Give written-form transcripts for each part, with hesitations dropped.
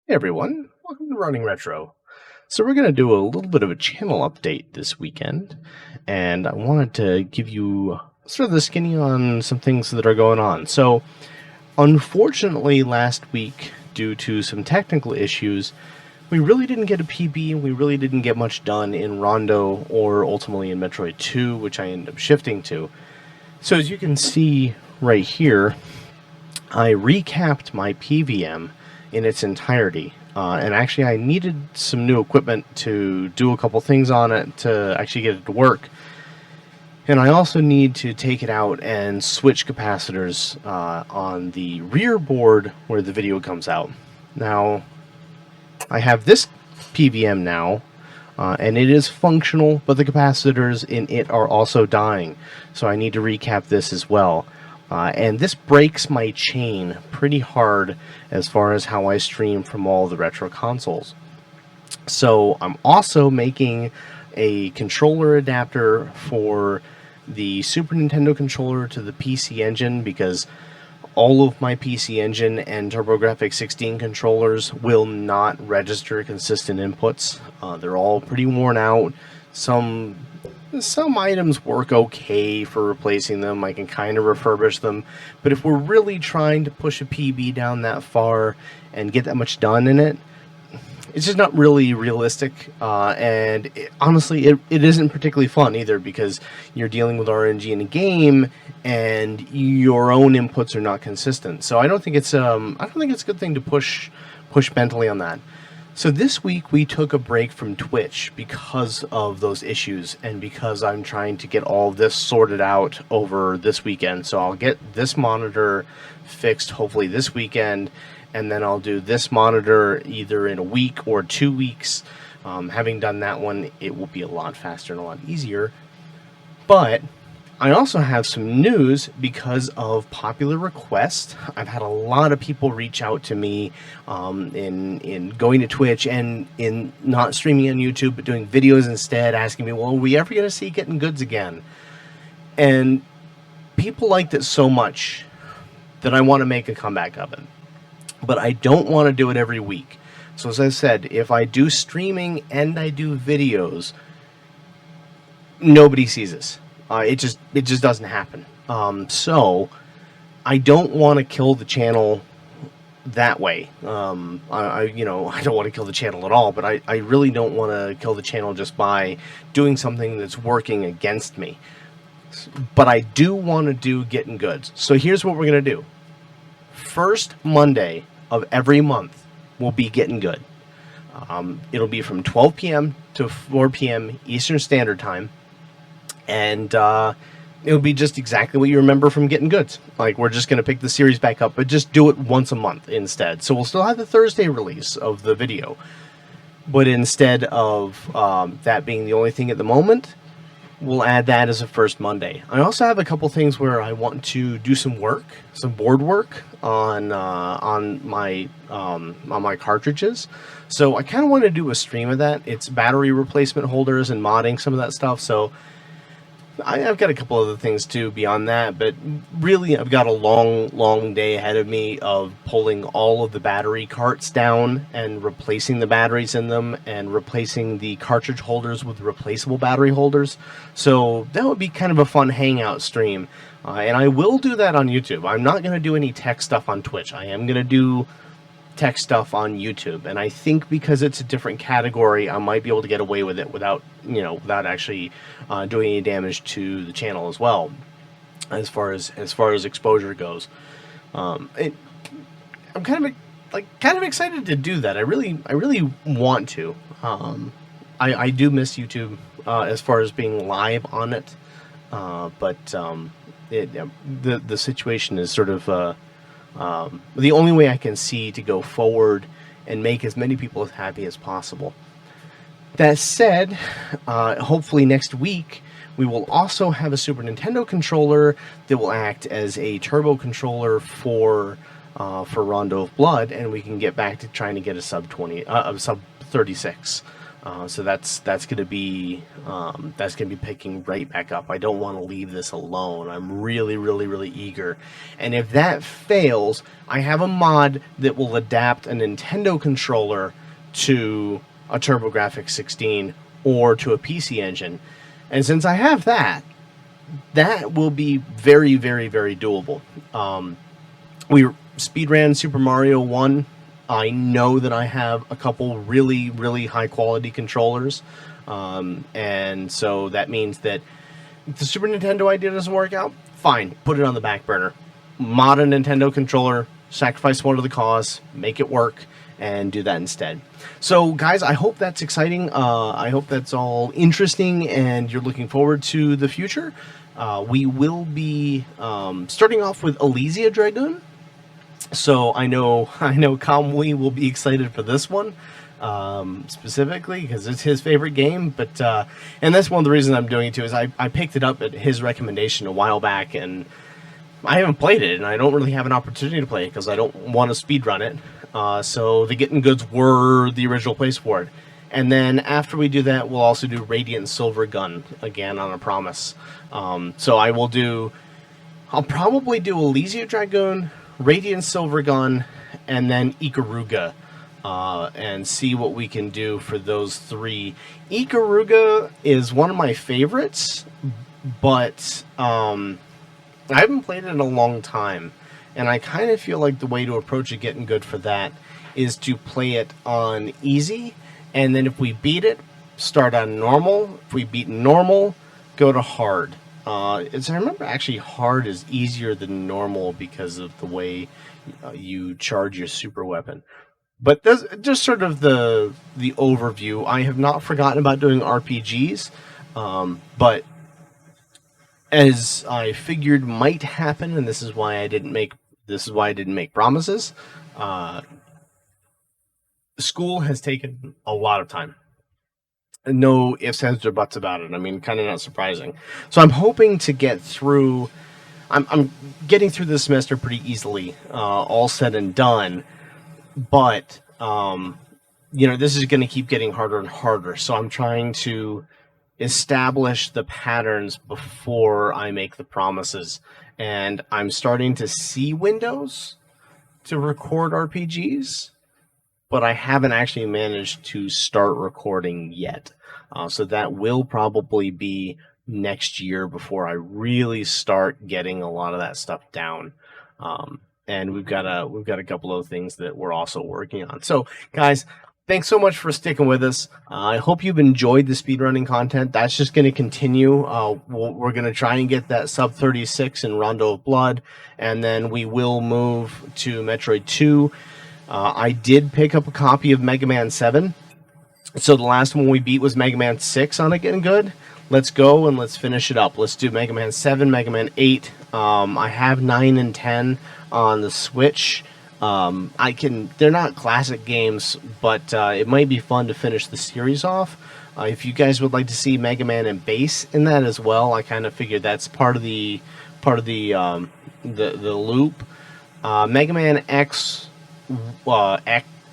Hey everyone, welcome to Running Retro. So we're going to do a little bit of a channel update this weekend, and I wanted to give you sort of the skinny on some things that are going on. So unfortunately, last week, due to some technical issues, we really didn't get a PB, and we really didn't get much done in Rondo or ultimately in Metroid 2, which I ended up shifting to. So as you can see right here, I recapped my PVM in its entirety. And actually, I needed some new equipment to do a couple things on it to actually get it to work. And I also need to take it out and switch capacitors on the rear board where the video comes out. Now, I have this PVM now, and it is functional, but the capacitors in it are also dying. So I need to recap this as well. And this breaks my chain pretty hard as far as how I stream from all the retro consoles. So I'm also making a controller adapter for the Super Nintendo controller to the PC Engine, because all of my PC Engine and TurboGrafx 16 controllers will not register consistent inputs. They're all pretty worn out. Some items work okay for replacing them. I can kind of refurbish them. But if we're really trying to push a PB down that far and get that much done in it, it's just not really realistic. Honestly, it isn't particularly fun either, because you're dealing with RNG in a game and your own inputs are not consistent. So I don't think it's a good thing to push mentally on that. So this week we took a break from Twitch because of those issues, and because I'm trying to get all this sorted out over this weekend. So I'll get this monitor fixed hopefully this weekend, and then I'll do this monitor either in a week or 2 weeks. Having done that one, it will be a lot faster and a lot easier. But I also have some news because of popular request. I've had a lot of people reach out to me in going to Twitch and in not streaming on YouTube but doing videos instead, asking me, well, are we ever going to see Getting Goods again? And people liked it so much that I want to make a comeback of it. But I don't want to do it every week. So as I said, if I do streaming and I do videos, nobody sees this. It just doesn't happen. So I don't want to kill the channel that way. I don't want to kill the channel at all, but I really don't want to kill the channel just by doing something that's working against me. But I do want to do Getting Goods. So here's what we're going to do. First Monday of every month will be Getting Good. It'll be from 12 p.m. to 4 p.m. Eastern Standard Time. And it'll be just exactly what you remember from Getting Goods. Like, we're just going to pick the series back up, but just do it once a month instead. So we'll still have the Thursday release of the video. But instead of that being the only thing at the moment, we'll add that as a first Monday. I also have a couple things where I want to do some work, some board work on my cartridges. So I kind of want to do a stream of that. It's battery replacement holders and modding some of that stuff. So I've got a couple other things too beyond that, but really I've got a long day ahead of me of pulling all of the battery carts down and replacing the batteries in them and replacing the cartridge holders with replaceable battery holders. So that would be kind of a fun hangout stream. And I will do that on YouTube. I'm not going to do any tech stuff on Twitch. I am going to do tech stuff on YouTube, and I think because it's a different category, I might be able to get away with it without actually doing any damage to the channel as well, as far as exposure goes. I'm kind of excited to do that. I really want to. I do miss YouTube as far as being live on it, but the situation is sort of the only way I can see to go forward and make as many people as happy as possible. That said, hopefully next week we will also have a Super Nintendo controller that will act as a turbo controller for Rondo of Blood, and we can get back to trying to get a sub 36. So that's gonna be picking right back up. I don't want to leave this alone. I'm really, really, really eager. And if that fails, I have a mod that will adapt a Nintendo controller to a TurboGrafx 16 or to a PC Engine. And since I have that, that will be very, very, very doable. We speedran Super Mario 1. I know that I have a couple really, really high quality controllers. And so that means that if the Super Nintendo idea doesn't work out, fine, put it on the back burner. Mod a Nintendo controller, sacrifice one to the cause, make it work, and do that instead. So, guys, I hope that's exciting. I hope that's all interesting, and you're looking forward to the future. We will be starting off with Elysia Dragoon. So I know Kamui will be excited for this one, specifically because it's his favorite game. But and that's one of the reasons I'm doing it too, is I picked it up at his recommendation a while back, and I haven't played it, and I don't really have an opportunity to play it because I don't want to speedrun it. So the Getting Goods were the original place for it. And then after we do that, we'll also do Radiant Silver Gun again on a promise. So I'll probably do Elysia Dragoon, Radiant Silver Gun, and then Ikaruga, and see what we can do for those three. Ikaruga is one of my favorites, but I haven't played it in a long time, and I kind of feel like the way to approach it getting good for that is to play it on easy, and then if we beat it, start on normal. If we beat normal, go to hard. I remember actually hard is easier than normal because of the way you charge your super weapon. But that's just sort of the overview. I have not forgotten about doing RPGs, but as I figured might happen, and this is why I didn't make promises. School has taken a lot of time. No ifs, ands, or buts about it. I mean, kind of not surprising. So I'm hoping to get through. I'm getting through this semester pretty easily, all said and done. But this is going to keep getting harder and harder. So I'm trying to establish the patterns before I make the promises, and I'm starting to see windows to record RPGs. But I haven't actually managed to start recording yet. So that will probably be next year before I really start getting a lot of that stuff down. And we've got a couple of things that we're also working on. So, guys, thanks so much for sticking with us. I hope you've enjoyed the speedrunning content. That's just going to continue. We're going to try and get that sub 36 in Rondo of Blood, and then we will move to Metroid 2. I did pick up a copy of Mega Man 7. So the last one we beat was Mega Man 6 on it getting good. Let's go and let's finish it up. Let's do Mega Man 7, Mega Man 8. I have 9 and 10 on the Switch. They're not classic games, but it might be fun to finish the series off. If you guys would like to see Mega Man and Bass in that as well, I kind of figured that's part of the loop. Mega Man X.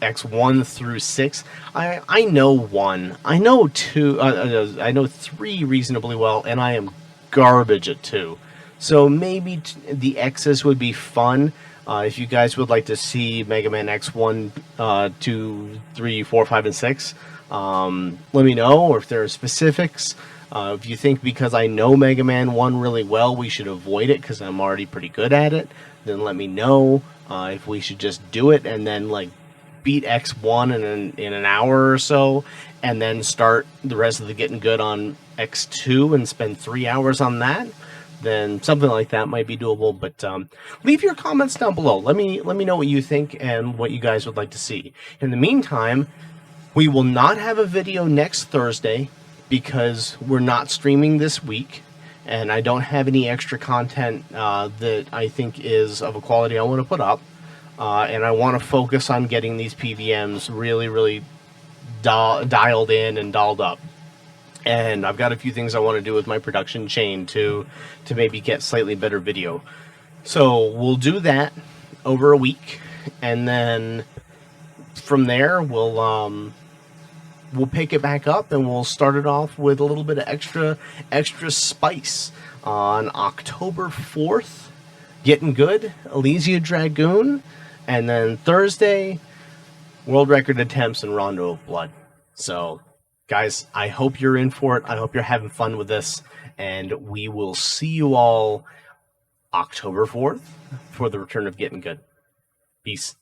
X1 through 6. I know 1. I know 2. I know 3 reasonably well, and I am garbage at 2. So maybe the X's would be fun. If you guys would like to see Mega Man X1, 2, 3, 4, 5, and 6, let me know. Or if there are specifics. If you think because I know Mega Man 1 really well, we should avoid it because I'm already pretty good at it, then let me know. If we should just do it and then beat X1 in an hour or so, and then start the rest of the getting good on X2 and spend 3 hours on that, then something like that might be doable. But leave your comments down below. Let me know what you think and what you guys would like to see. In the meantime, we will not have a video next Thursday because we're not streaming this week. And I don't have any extra content that I think is of a quality I want to put up. And I want to focus on getting these PVMs really, really dialed in and dolled up. And I've got a few things I want to do with my production chain to maybe get slightly better video. So we'll do that over a week. And then from there, we'll we'll pick it back up and we'll start it off with a little bit of extra spice on October 4th. Getting Good, Elysia Dragoon, and then Thursday, World Record Attempts and Rondo of Blood. So, guys, I hope you're in for it. I hope you're having fun with this, and we will see you all October 4th for the return of Getting Good. Peace.